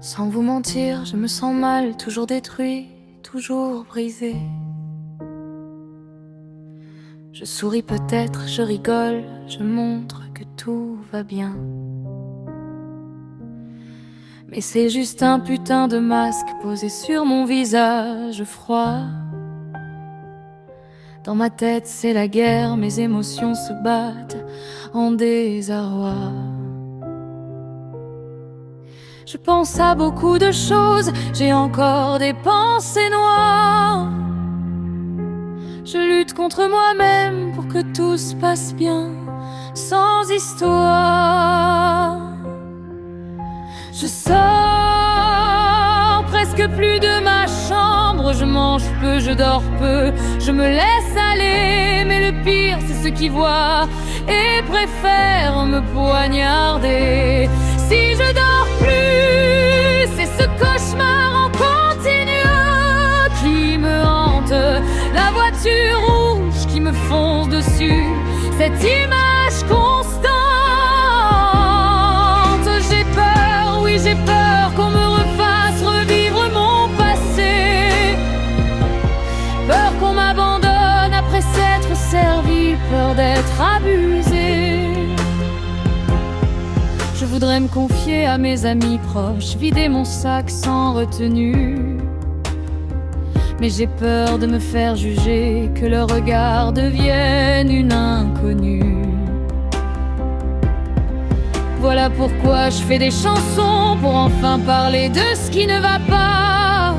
Sans vous mentir, je me sens mal, toujours détruit, toujours brisé. Je souris peut-être, je rigole, je montre que tout va bien. Mais c'est juste un putain de masque posé sur mon visage froid. Dans ma tête c'est la guerre, mes émotions se battent en désarroi. Je pense à beaucoup de choses, j'ai encore des pensées noires. Je lutte contre moi-même pour que tout se passe bien, sans histoire. Je sors presque plus de ma chambre, je mange peu, je dors peu, je me laisse aller. Mais le pire c'est ceux qui voient et préfèrent me poignarder. Si je dors plus, c'est ce cauchemar en continu qui me hante. La voiture rouge qui me fonce dessus, cette image constante. J'ai peur, oui j'ai peur qu'on me refasse revivre mon passé. Peur qu'on m'abandonne après s'être servi, peur d'être abusé. Je voudrais me confier à mes amis proches, vider mon sac sans retenue. Mais j'ai peur de me faire juger, que le regard devienne une inconnue. Voilà pourquoi je fais des chansons, pour enfin parler de ce qui ne va pas.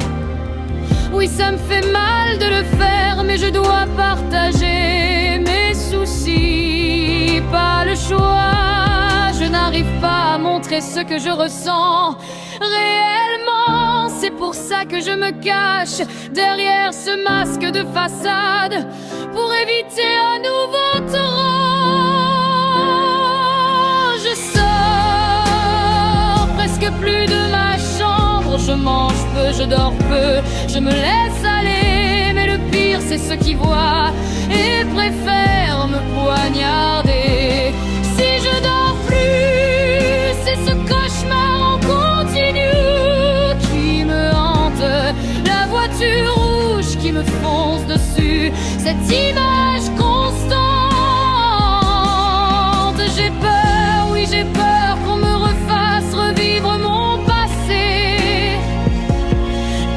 Oui, ça me fait mal de le faire, mais je dois partager mes soucis. Pas le choix, je n'arrive pas à montrer ce que je ressens réellement. C'est pour ça que je me cache derrière ce masque de façade, pour éviter un nouveau torrent. Je sors presque plus de ma chambre, je mange peu, je dors peu, je me laisse aller. Mais le pire c'est ceux qui voient et préfèrent me poignarder. Si je dors plus, c'est ce cauchemar en continu qui me hante. La voiture rouge qui me fonce dessus, cette image constante. J'ai peur, oui j'ai peur qu'on me refasse revivre mon passé.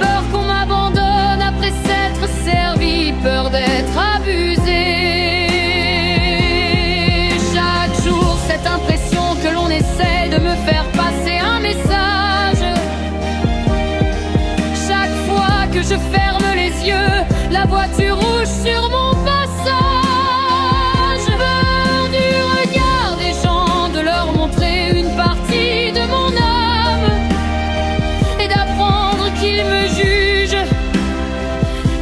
Peur qu'on m'abandonne après s'être servi, peur d'être abusé. Chaque jour cette impression que l'on essaie de me faire passer un message. Chaque fois que je ferme les yeux, la voiture rouge sur mon passage. Peur du regard des gens, de leur montrer une partie de mon âme, et d'apprendre qu'ils me jugent,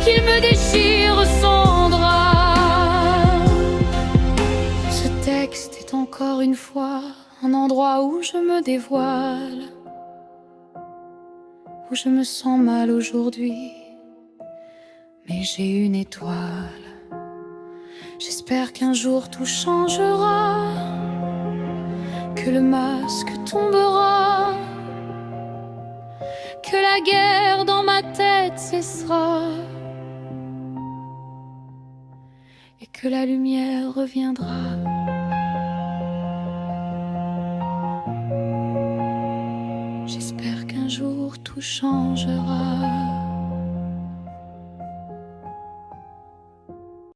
qu'ils me déchirent son drap. Ce texte est encore une fois un endroit où je me dévoile, où je me sens mal aujourd'hui, mais j'ai une étoile. J'espère qu'un jour tout changera, que le masque tombera, que la guerre dans ma tête cessera, et que la lumière reviendra. J'espère qu'un jour tout changera.